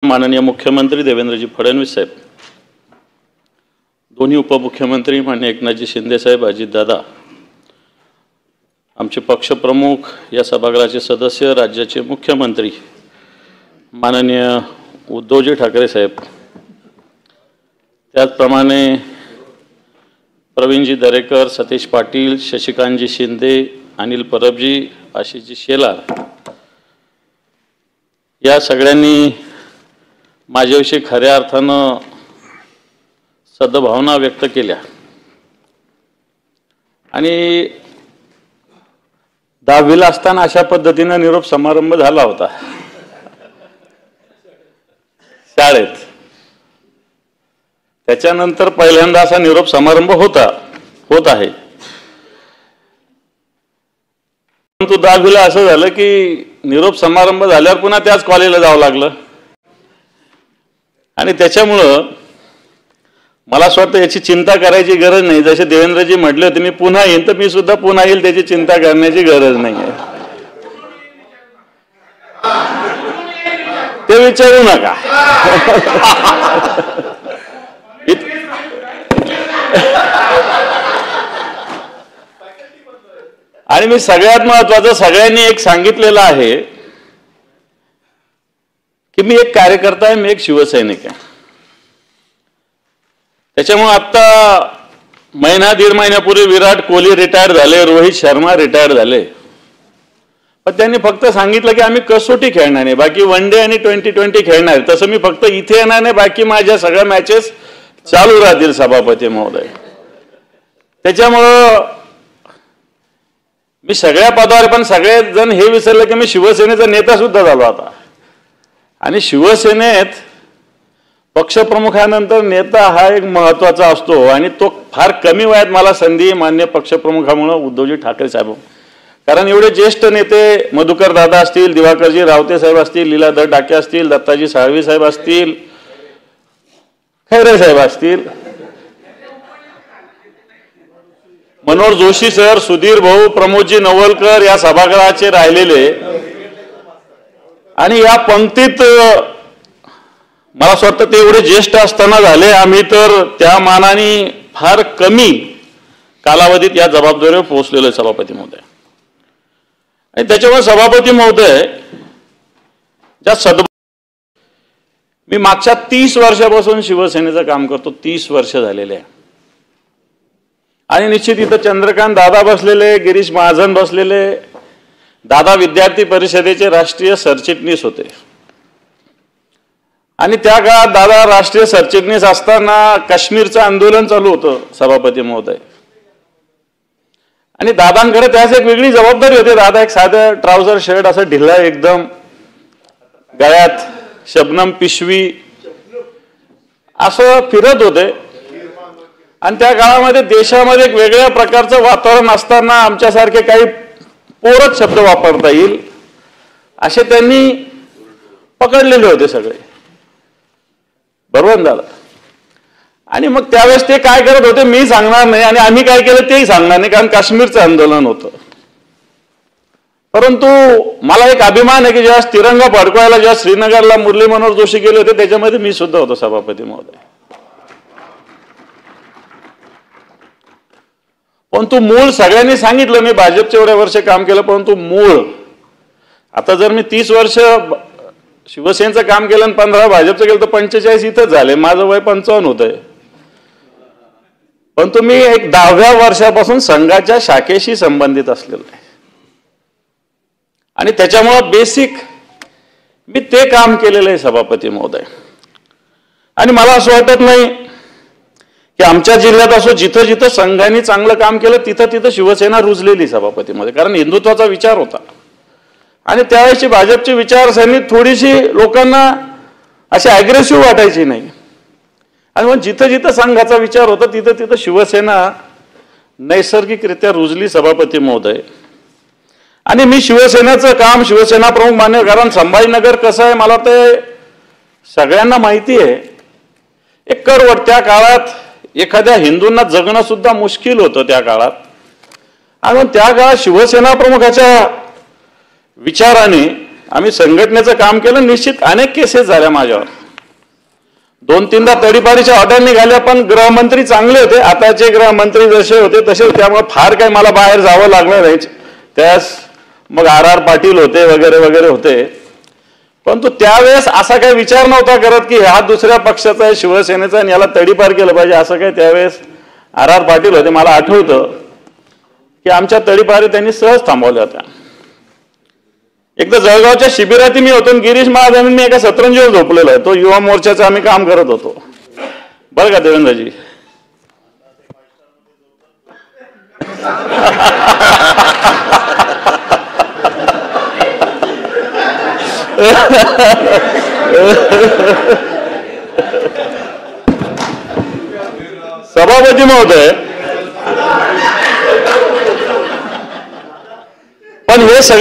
माननीय मुख्यमंत्री देवेंद्रजी फडणवीस साहेब, दोन्ही उपमुख्यमंत्री माननीय एकनाथजी शिंदे साहेब, अजितदादा, आमचे पक्षप्रमुख, या सभागृहाचे सदस्य, राज्याचे मुख्यमंत्री माननीय उद्धवजी ठाकरे साहेब, त्याचप्रमाणे प्रवीणजी दरेकर, सतीश पाटील, शशिकांतजी शिंदे, अनिल परबजी, आशिषजी शेलार, या सगळ्यांनी माझ्याविषयी खऱ्या अर्थानं सद्भावना व्यक्त केल्या आणि 10वीला असताना अशा पद्धतीने निरोप समारंभ झाला होता शाळेत. त्याच्यानंतर पहिल्यांदा असा निरोप समारंभ होत आहे. परंतु 10वीला असं झालं की निरोप समारंभ झाल्यावर पुन्हा त्याच कॉलेजला जावं लागलं आणि त्याच्यामुळं मला असं वाटतं याची चिंता करायची गरज नाही. जसे देवेंद्रजी म्हटले होते मी पुन्हा येईन, तर मी सुद्धा पुन्हा येईल, त्याची चिंता करण्याची गरज नाही आहे. ते विचारू नका. आणि मी सगळ्यात महत्त्वाचं सगळ्यांनी एक सांगितलेलं आहे की मी एक कार्यकर्ता आहे, मी एक शिवसैनिक आहे. त्याच्यामुळे आता महिना दीड महिन्यापूर्वी विराट कोहली रिटायर झाले, रोहित शर्मा रिटायर झाले, पण त्यांनी फक्त सांगितलं की आम्ही कसोटी खेळणार नाही, बाकी वन डे आणि 2020 खेळणार. तसं मी फक्त इथे येणार नाही, बाकी माझ्या सगळ्या मॅचेस चालू राहतील सभापती महोदय. त्याच्यामुळं मी सगळ्या पदावर, पण सगळे जण हे विसरले की मी शिवसेनेचा नेता सुद्धा झालो आता. आणि शिवसेनेत पक्षप्रमुखानंतर नेता हा एक महत्त्वाचा असतो आणि तो फार कमी वयात मला संधी मान्य पक्षप्रमुखामुळे उद्धवजी ठाकरे साहेब, कारण एवढे ज्येष्ठ नेते मधुकर दादा असतील, दिवाकरजी रावते साहेब असतील, लीलाधर डाके असतील, दत्ताजी साळवी साहेब असतील, खैरे साहेब असतील, मनोहर जोशी सर, सुधीर भाऊ, प्रमोदजी नवलकर या सभागृहाचे राहिलेले. आणि या पंक्तीत मला असं वाटतं ते एवढे ज्येष्ठ असताना झाले. आम्ही तर त्या मानाने फार कमी कालावधीत या जबाबदारीवर पोहोचलेलो आहे सभापती महोदय. आणि त्याच्यामुळे सभापती महोदय मी मागच्या 30 वर्षापासून शिवसेनेचं काम करतो, 30 वर्ष झालेले आहे. आणि निश्चित इथं चंद्रकांत दादा बसलेले, गिरीश महाजन बसलेले. दादा विद्यार्थी परिषदेचे राष्ट्रीय सरचिटणीस होते आणि त्या काळात दादा राष्ट्रीय सरचिटणीस असताना काश्मीरचं आंदोलन चालू होतं सभापती महोदय. आणि दादांकडे त्याच एक वेगळी जबाबदारी होती. दादा एक साधं ट्राउझर शर्ट असं ढिला एकदम, गळ्यात शबनम पिशवी असं फिरत होते. आणि त्या काळामध्ये देशामध्ये एक वेगळ्या प्रकारचं वातावरण असताना आमच्यासारखे काही पोरच शब्द वापरता येईल असे त्यांनी पकडलेले होते सगळे, बरोबर दादा. आणि मग त्यावेळेस ते काय करत होते मी सांगणार नाही आणि आम्ही काय केलं तेही सांगणार नाही, कारण काश्मीरचं आंदोलन होतं. परंतु मला एक अभिमान आहे की जेव्हा तिरंगा फडकवायला जेव्हा श्रीनगरला मुरली मनोहर जोशी गेले होते त्याच्यामध्ये मी सुद्धा होतो सभापती महोदय. परंतु मूळ सगळ्यांनी सांगितलं मी भाजपचे एवढे वर्ष काम केलं, परंतु मूळ आता जर मी 30 वर्ष शिवसेनेचं काम केलं आणि 15 भाजपचं केलं तर 45 इथंच झाले. माझं वय 55 होतंय. परंतु मी एक 10व्या वर्षापासून संघाच्या शाखेशी संबंधित असलेलो आहे आणि त्याच्यामुळं बेसिक मी ते काम केलेलं आहे सभापती महोदय. आणि मला असं वाटत नाही की आमच्या जिल्ह्यात असो जिथं जिथं संघाने चांगलं काम केलं तिथं तिथं शिवसेना रुजलेली सभापतीमध्ये, कारण हिंदुत्वाचा विचार होता. आणि त्यावेळेची भाजपची विचारसरणी थोडीशी लोकांना अशी अग्रेसिव्ह वाटायची नाही. आणि मग जिथं जिथं संघाचा विचार होता तिथं तिथं शिवसेना नैसर्गिकरित्या रुजली सभापती महोदय. आणि मी शिवसेनेचं काम शिवसेना प्रमुख मान्य, कारण संभाजीनगर कसं आहे मला ते सगळ्यांना माहिती आहे. एक करवट त्या काळात एखाद्या हिंदूंना जगणं सुद्धा मुश्किल होतं त्या काळात. आणि त्या काळात शिवसेना प्रमुखाच्या विचाराने आम्ही संघटनेचं काम केलं. निश्चित अनेक केसेस झाल्या माझ्यावर, 2-3दा तडीपारीच्या ऑर्डर निघाल्या, पण गृहमंत्री चांगले होते. आताचे गृहमंत्री जसे होते तसे, त्यामुळे फार काही मला बाहेर जावं लागलं नाही. त्यास मग RR पाटील होते वगैरे वगैरे होते. परंतु त्यावेळेस असा काही विचार नव्हता करत की हा दुसऱ्या पक्षाचा आहे, शिवसेनेचा, आणि याला तडीपार केलं पाहिजे. असं काही त्यावेळेस RR पाटील होते. मला आठवतं की आमच्या तडीपारी त्यांनी सहज थांबवल्या होत्या. एकदा जळगावच्या शिबिरात मी होतो, गिरीश महाजन मी एका सतरंजीवर झोपलेलो आहे. तो युवा मोर्चाचं आम्ही काम करत होतो बरं का देवेंद्रजी. सभापती महोदय, पण हे सगळे